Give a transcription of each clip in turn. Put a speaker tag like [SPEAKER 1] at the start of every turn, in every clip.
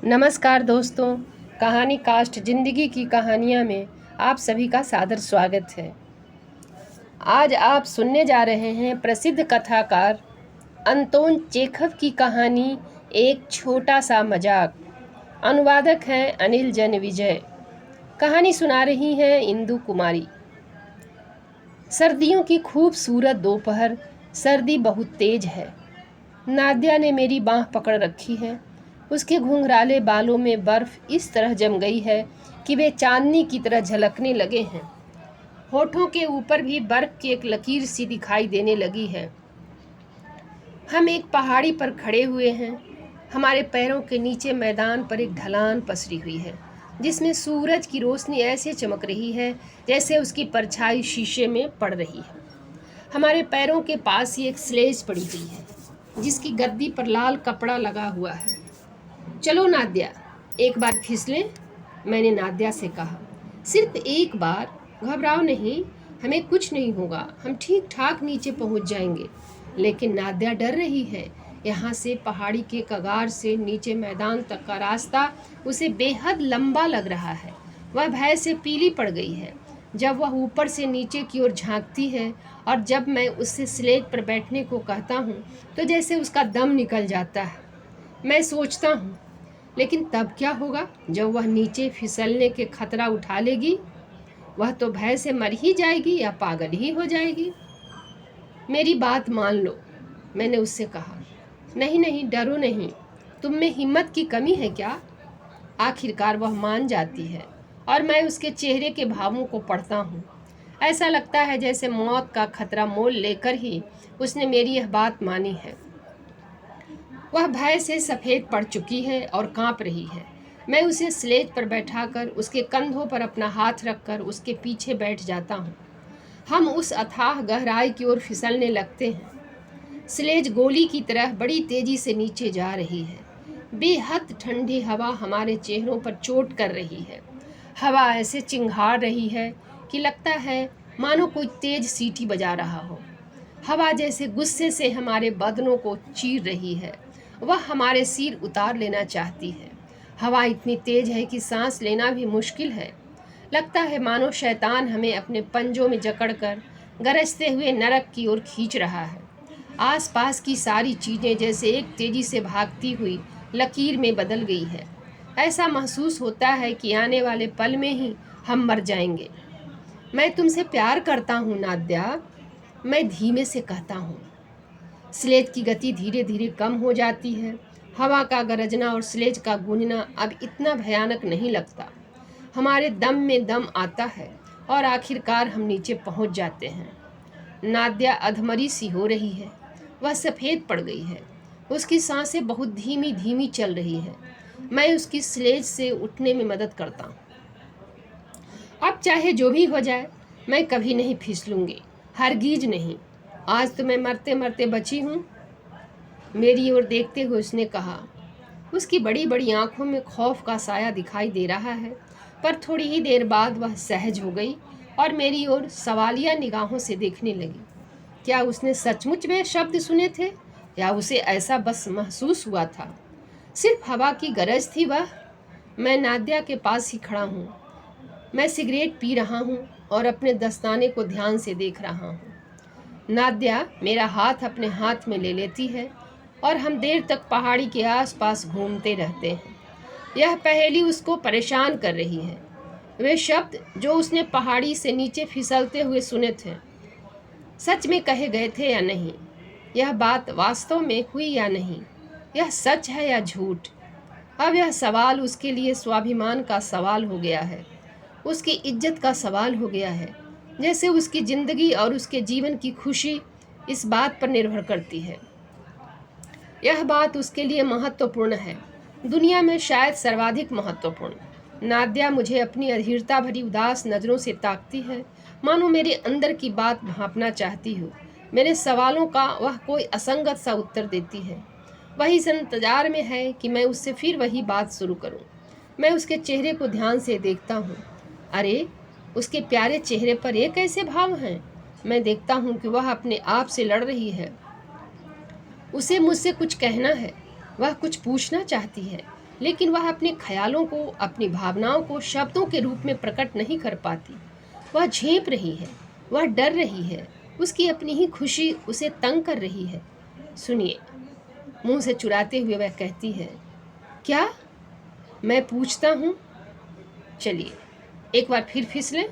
[SPEAKER 1] नमस्कार दोस्तों, कहानी कास्ट जिंदगी की कहानियाँ में आप सभी का सादर स्वागत है। आज आप सुनने जा रहे हैं प्रसिद्ध कथाकार अंतोन चेखव की कहानी एक छोटा सा मजाक। अनुवादक हैं अनिल जनविजय। कहानी सुना रही हैं इंदु कुमारी। सर्दियों की खूबसूरत दोपहर। सर्दी बहुत तेज है। नादिया ने मेरी बाँह पकड़ रखी है। उसके घुंघराले बालों में बर्फ इस तरह जम गई है कि वे चांदनी की तरह झलकने लगे हैं। होठों के ऊपर भी बर्फ की एक लकीर सी दिखाई देने लगी है। हम एक पहाड़ी पर खड़े हुए हैं। हमारे पैरों के नीचे मैदान पर एक ढलान पसरी हुई है जिसमें सूरज की रोशनी ऐसे चमक रही है जैसे उसकी परछाई शीशे में पड़ रही है। हमारे पैरों के पास ही एक स्लेज पड़ी हुई है जिसकी गद्दी पर लाल कपड़ा लगा हुआ है। चलो नादिया, एक बार फिसलें, मैंने नादिया से कहा। सिर्फ एक बार, घबराओ नहीं, हमें कुछ नहीं होगा, हम ठीक ठाक नीचे पहुंच जाएंगे। लेकिन नादिया डर रही है। यहाँ से पहाड़ी के कगार से नीचे मैदान तक का रास्ता उसे बेहद लंबा लग रहा है। वह भय से पीली पड़ गई है। जब वह ऊपर से नीचे की ओर झांकती है और जब मैं उससे स्लेज पर बैठने को कहता हूँ तो जैसे उसका दम निकल जाता है। मैं सोचता हूँ, लेकिन तब क्या होगा जब वह नीचे फिसलने के खतरा उठा लेगी? वह तो भय से मर ही जाएगी या पागल ही हो जाएगी। मेरी बात मान लो, मैंने उससे कहा। नहीं नहीं, डरो नहीं, तुम में हिम्मत की कमी है क्या? आखिरकार वह मान जाती है और मैं उसके चेहरे के भावों को पढ़ता हूँ। ऐसा लगता है जैसे मौत का खतरा मोल लेकर ही उसने मेरी यह बात मानी है। वह भय से सफ़ेद पड़ चुकी है और कांप रही है। मैं उसे स्लेज पर बैठाकर उसके कंधों पर अपना हाथ रखकर उसके पीछे बैठ जाता हूँ। हम उस अथाह गहराई की ओर फिसलने लगते हैं। स्लेज गोली की तरह बड़ी तेजी से नीचे जा रही है। बेहद ठंडी हवा हमारे चेहरों पर चोट कर रही है। हवा ऐसे चिंघाड़ रही है कि लगता है मानो कोई तेज सीटी बजा रहा हो। हवा जैसे गुस्से से हमारे बदनों को चीर रही है। वह हमारे सिर उतार लेना चाहती है। हवा इतनी तेज है कि सांस लेना भी मुश्किल है। लगता है मानो शैतान हमें अपने पंजों में जकड़कर गरजते हुए नरक की ओर खींच रहा है। आसपास की सारी चीज़ें जैसे एक तेजी से भागती हुई लकीर में बदल गई है। ऐसा महसूस होता है कि आने वाले पल में ही हम मर जाएंगे। मैं तुमसे प्यार करता हूँ नाद्या, मैं धीमे से कहता हूँ। स्लेज की गति धीरे धीरे कम हो जाती है। हवा का गरजना और स्लेज का गूंजना अब इतना भयानक नहीं लगता। हमारे दम में दम आता है और आखिरकार हम नीचे पहुंच जाते हैं। नाद्या अधमरी सी हो रही है। वह सफ़ेद पड़ गई है। उसकी सांसें बहुत धीमी धीमी चल रही है। मैं उसकी स्लेज से उठने में मदद करता हूँ। अब चाहे जो भी हो जाए, मैं कभी नहीं फिसलूंगी, हरगिज नहीं। आज तो मैं मरते मरते बची हूँ। मेरी ओर देखते हुए उसने कहा। उसकी बड़ी बड़ी आंखों में खौफ का साया दिखाई दे रहा है, पर थोड़ी ही देर बाद वह सहज हो गई और मेरी ओर सवालिया निगाहों से देखने लगी। क्या उसने सचमुच में शब्द सुने थे या उसे ऐसा बस महसूस हुआ था? सिर्फ हवा की गरज थी वह। मैं नादिया के पास ही खड़ा हूँ। मैं सिगरेट पी रहा हूँ और अपने दस्ताने को ध्यान से देख रहा हूँ। नादिया मेरा हाथ अपने हाथ में ले लेती है और हम देर तक पहाड़ी के आसपास घूमते रहते हैं। यह पहेली उसको परेशान कर रही है। वे शब्द जो उसने पहाड़ी से नीचे फिसलते हुए सुने थे, सच में कहे गए थे या नहीं? यह बात वास्तव में हुई या नहीं? यह सच है या झूठ? अब यह सवाल उसके लिए स्वाभिमान का सवाल हो गया है, उसकी इज्जत का सवाल हो गया है। जैसे उसकी ज़िंदगी और उसके जीवन की खुशी इस बात पर निर्भर करती है। यह बात उसके लिए महत्वपूर्ण है, दुनिया में शायद सर्वाधिक महत्वपूर्ण। नादिया मुझे अपनी अधीरता भरी उदास नज़रों से ताकती है, मानो मेरे अंदर की बात भांपना चाहती हो। मेरे सवालों का वह कोई असंगत सा उत्तर देती है। वही इस इंतजार में है कि मैं उससे फिर वही बात शुरू करूं। मैं उसके चेहरे को ध्यान से देखता हूँ। अरे, उसके प्यारे चेहरे पर ये कैसे भाव हैं? मैं देखता हूँ कि वह अपने आप से लड़ रही है। उसे मुझसे कुछ कहना है, वह कुछ पूछना चाहती है, लेकिन वह अपने ख्यालों को, अपनी भावनाओं को शब्दों के रूप में प्रकट नहीं कर पाती। वह झेप रही है, वह डर रही है, उसकी अपनी ही खुशी उसे तंग कर रही है। सुनिए, मुंह से चुराते हुए वह कहती है। क्या? मैं पूछता हूँ। चलिए एक बार फिर फिसलें।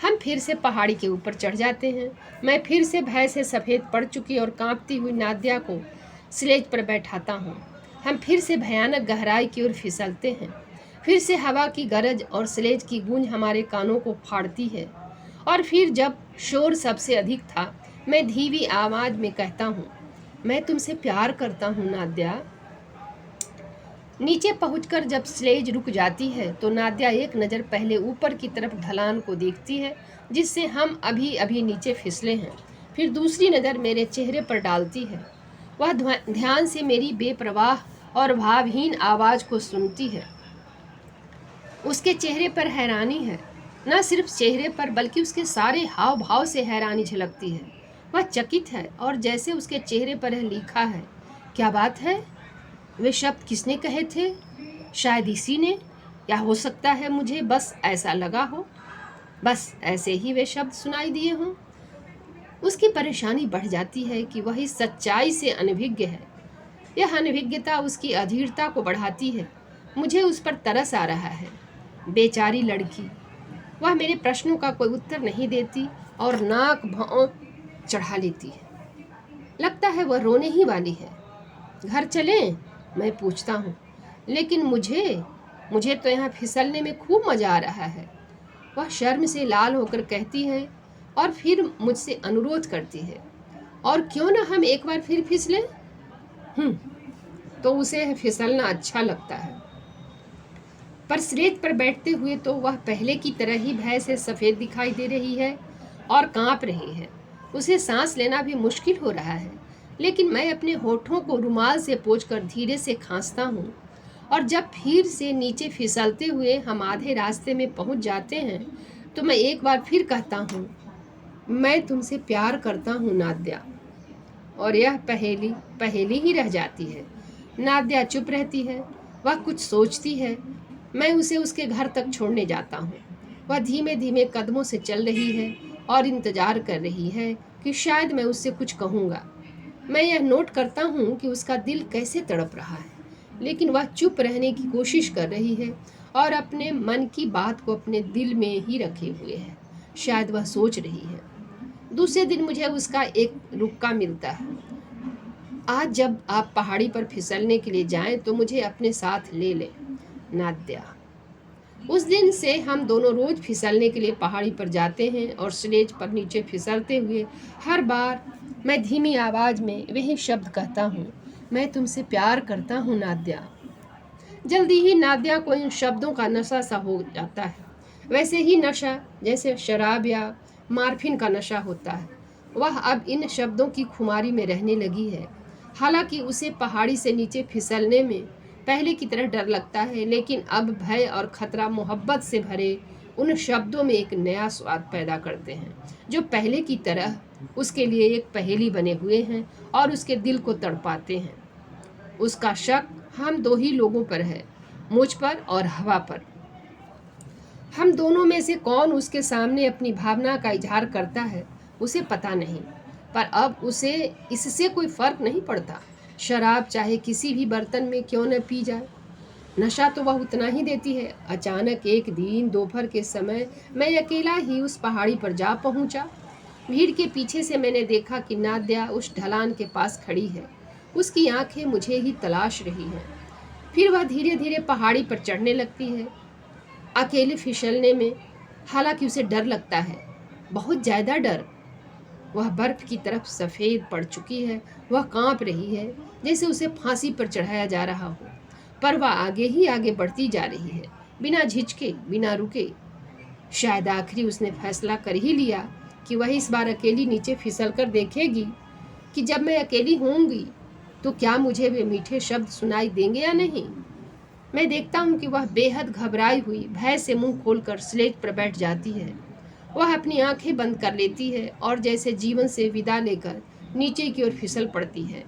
[SPEAKER 1] हम फिर से पहाड़ी के ऊपर चढ़ जाते हैं। मैं फिर से भय से सफ़ेद पड़ चुकी और कांपती हुई नादिया को स्लेज पर बैठाता हूँ। हम फिर से भयानक गहराई की ओर फिसलते हैं। फिर से हवा की गरज और स्लेज की गूंज हमारे कानों को फाड़ती है। और फिर जब शोर सबसे अधिक था, मैं धीमी आवाज़ में कहता हूँ, मैं तुमसे प्यार करता हूँ नादिया। नीचे पहुंचकर जब स्लेज रुक जाती है तो नादिया एक नज़र पहले ऊपर की तरफ ढलान को देखती है जिससे हम अभी अभी नीचे फिसले हैं। फिर दूसरी नज़र मेरे चेहरे पर डालती है। वह ध्यान से मेरी बेपरवाह और भावहीन आवाज़ को सुनती है। उसके चेहरे पर हैरानी है, न सिर्फ चेहरे पर बल्कि उसके सारे हाव भाव से हैरानी झलकती है। वह चकित है और जैसे उसके चेहरे पर लिखा है। क्या बात है? वे शब्द किसने कहे थे? शायद इसी ने, या हो सकता है मुझे बस ऐसा लगा हो, बस ऐसे ही वे शब्द सुनाई दिए हों। उसकी परेशानी बढ़ जाती है कि वह इस सच्चाई से अनभिज्ञ है। यह अनभिज्ञता उसकी अधीरता को बढ़ाती है। मुझे उस पर तरस आ रहा है। बेचारी लड़की, वह मेरे प्रश्नों का कोई उत्तर नहीं देती और नाक भौं चढ़ा लेती है। लगता है वह रोने ही वाली है। घर चलें? मैं पूछता हूँ। लेकिन मुझे तो यहाँ फिसलने में खूब मज़ा आ रहा है। वह शर्म से लाल होकर कहती है और फिर मुझसे अनुरोध करती है, और क्यों ना हम एक बार फिर फिसलें? तो उसे फिसलना अच्छा लगता है। पर स्लेज पर बैठते हुए तो वह पहले की तरह ही भय से सफ़ेद दिखाई दे रही है और कांप रही है। उसे सांस लेना भी मुश्किल हो रहा है। लेकिन मैं अपने होठों को रुमाल से पोंछकर धीरे से खांसता हूँ। और जब फिर से नीचे फिसलते हुए हम आधे रास्ते में पहुँच जाते हैं तो मैं एक बार फिर कहता हूँ, मैं तुमसे प्यार करता हूँ नादिया। और यह पहेली ही रह जाती है। नादिया चुप रहती है। वह कुछ सोचती है। मैं उसे उसके घर तक छोड़ने जाता हूँ। वह धीमे धीमे कदमों से चल रही है और इंतज़ार कर रही है कि शायद मैं उससे कुछ कहूँगा। मैं यह नोट करता हूँ कि उसका दिल कैसे तड़प रहा है, लेकिन वह चुप रहने की कोशिश कर रही है और अपने मन की बात को अपने दिल में ही रखे हुए है। शायद वह सोच रही है। दूसरे दिन मुझे उसका एक रुक्का मिलता है। आज जब आप पहाड़ी पर फिसलने के लिए जाएं तो मुझे अपने साथ ले लें नादिया। उस दिन से हम दोनों रोज फिसलने के लिए पहाड़ी पर जाते हैं और स्लेज पर नीचे फिसलते हुए हर बार मैं धीमी आवाज़ में वही शब्द कहता हूँ, मैं तुमसे प्यार करता हूँ नादिया। जल्दी ही नादिया को इन शब्दों का नशा सा हो जाता है, वैसे ही नशा जैसे शराब या मार्फिन का नशा होता है। वह अब इन शब्दों की खुमारी में रहने लगी है। हालांकि उसे पहाड़ी से नीचे फिसलने में पहले की तरह डर लगता है, लेकिन अब भय और खतरा मोहब्बत से भरे उन शब्दों में एक नया स्वाद पैदा करते हैं, जो पहले की तरह उसके लिए एक पहेली बने हुए हैं और उसके दिल को तड़पाते हैं। उसका शक हम दो ही लोगों पर है, मुझ पर और हवा पर। हम दोनों में से कौन उसके सामने अपनी भावना का इजहार करता है उसे पता नहीं, पर अब उसे इससे कोई फर्क नहीं पड़ता। शराब चाहे किसी भी बर्तन में क्यों न पी जाए, नशा तो वह उतना ही देती है। अचानक एक दिन दोपहर के समय मैं अकेला ही उस पहाड़ी पर जा पहुंचा। भीड़ के पीछे से मैंने देखा कि नादिया उस ढलान के पास खड़ी है। उसकी आंखें मुझे ही तलाश रही हैं। फिर वह धीरे धीरे पहाड़ी पर चढ़ने लगती है, अकेले फिसलने में। हालांकि उसे डर लगता है, बहुत ज़्यादा डर। वह बर्फ की तरफ सफ़ेद पड़ चुकी है। वह कांप रही है जैसे उसे फांसी पर चढ़ाया जा रहा हो, पर वह आगे ही आगे बढ़ती जा रही है, बिना झिझके, बिना रुके। शायद आखिरी उसने फैसला कर ही लिया कि वह इस बार अकेली नीचे फिसल कर देखेगी कि जब मैं अकेली होंगी तो क्या मुझे वे मीठे शब्द सुनाई देंगे या नहीं। मैं देखता हूँ कि वह बेहद घबराई हुई भय से मुंह खोलकर स्लेज पर बैठ जाती है। वह अपनी आंखें बंद कर लेती है और जैसे जीवन से विदा लेकर नीचे की ओर फिसल पड़ती है।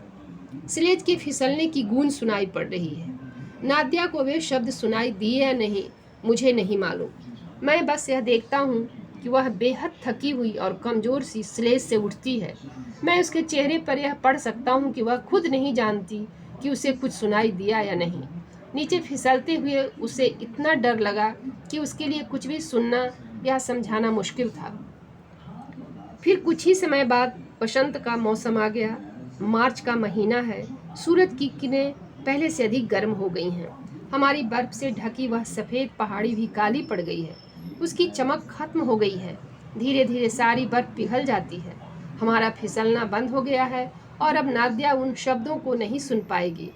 [SPEAKER 1] स्लेज के फिसलने की गूंज सुनाई पड़ रही है। नादिया को वे शब्द सुनाई दिए या नहीं मुझे नहीं मालूम। मैं बस यह देखता हूँ कि वह बेहद थकी हुई और कमज़ोर सी स्लेज से उठती है। मैं उसके चेहरे पर यह पढ़ सकता हूँ कि वह खुद नहीं जानती कि उसे कुछ सुनाई दिया या नहीं। नीचे फिसलते हुए उसे इतना डर लगा कि उसके लिए कुछ भी सुनना या समझाना मुश्किल था। फिर कुछ ही समय बाद बसंत का मौसम आ गया। मार्च का महीना है। सूरज की किरणें पहले से अधिक गर्म हो गई हैं। हमारी बर्फ से ढकी वह सफ़ेद पहाड़ी भी काली पड़ गई है। उसकी चमक खत्म हो गई है। धीरे धीरे सारी बर्फ पिघल जाती है। हमारा फिसलना बंद हो गया है और अब नादिया उन शब्दों को नहीं सुन पाएगी।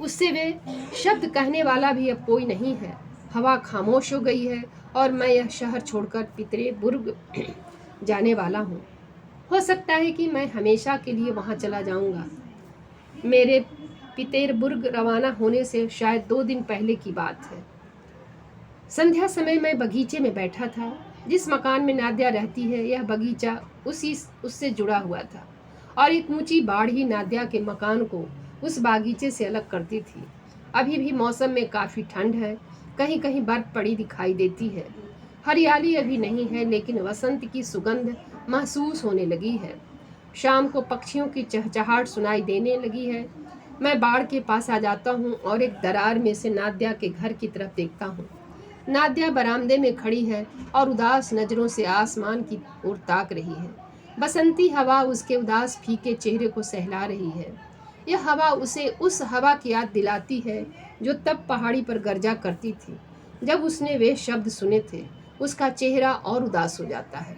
[SPEAKER 1] उससे वे शब्द कहने वाला भी अब कोई नहीं है। हवा खामोश हो गई है और मैं यह शहर छोड़कर पीतरबुर्ग जाने वाला हूँ। हो सकता है कि मैं हमेशा के लिए वहाँ चला जाऊँगा। मेरे पीतरबुर्ग रवाना होने से शायद 2 दिन पहले की बात है। संध्या समय मैं बगीचे में बैठा था। जिस मकान में नादिया रहती है यह बगीचा उससे जुड़ा हुआ था और एक ऊंची बाढ़ ही नादिया के मकान को उस बागीचे से अलग करती थी। अभी भी मौसम में काफ़ी ठंड है। कहीं कहीं बर्फ पड़ी दिखाई देती है। हरियाली अभी नहीं है लेकिन वसंत की सुगंध महसूस होने लगी है। शाम को पक्षियों की चहचहाहट सुनाई देने लगी है। मैं बाढ़ के पास आ जाता हूँ और एक दरार में से नादिया के घर की तरफ देखता हूँ। नादिया बरामदे में खड़ी है और उदास नज़रों से आसमान की ओर ताक रही है। बसंती हवा उसके उदास फीके चेहरे को सहला रही है। यह हवा उसे उस हवा की याद दिलाती है जो तब पहाड़ी पर गरजा करती थी जब उसने वे शब्द सुने थे। उसका चेहरा और उदास हो जाता है।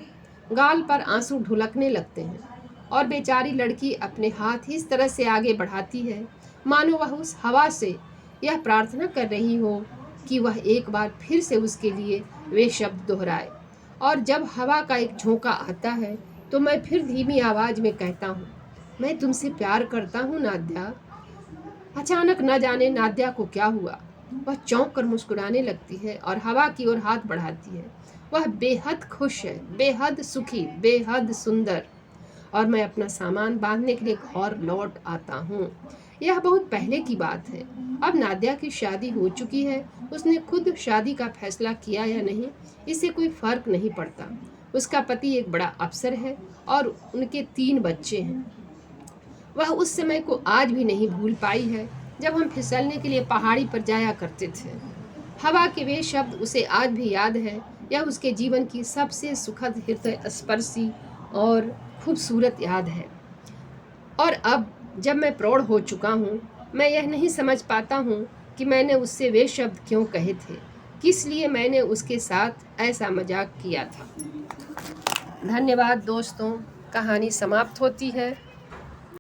[SPEAKER 1] गाल पर आंसू ढुलकने लगते हैं और बेचारी लड़की अपने हाथ इस तरह से आगे बढ़ाती है मानो वह उस हवा से यह प्रार्थना कर रही हो कि वह एक बार फिर से उसके लिए वे शब्द दोहराए। और जब हवा का एक झोंका आता है तो मैं फिर धीमी आवाज़ में कहता हूँ, मैं तुमसे प्यार करता हूँ नादिया। अचानक न जाने नादिया को क्या हुआ। वह चौंक कर मुस्कुराने लगती है और हवा की ओर हाथ बढ़ाती है। वह बेहद खुश है, बेहद सुखी, बेहद सुंदर। और मैं अपना सामान बांधने के लिए घर लौट आता हूँ। यह बहुत पहले की बात है। अब नादिया की शादी हो चुकी है। उसने खुद शादी का फैसला किया या नहीं इससे कोई फर्क नहीं पड़ता। उसका पति एक बड़ा अफसर है और उनके 3 बच्चे हैं। वह उस समय को आज भी नहीं भूल पाई है जब हम फिसलने के लिए पहाड़ी पर जाया करते थे। हवा के वे शब्द उसे आज भी याद है। यह उसके जीवन की सबसे सुखद, हृदय स्पर्शी और खूबसूरत याद है। और अब जब मैं प्रौढ़ हो चुका हूँ मैं यह नहीं समझ पाता हूँ कि मैंने उससे वे शब्द क्यों कहे थे, किस लिए मैंने उसके साथ ऐसा मजाक किया था। धन्यवाद दोस्तों। कहानी समाप्त होती है।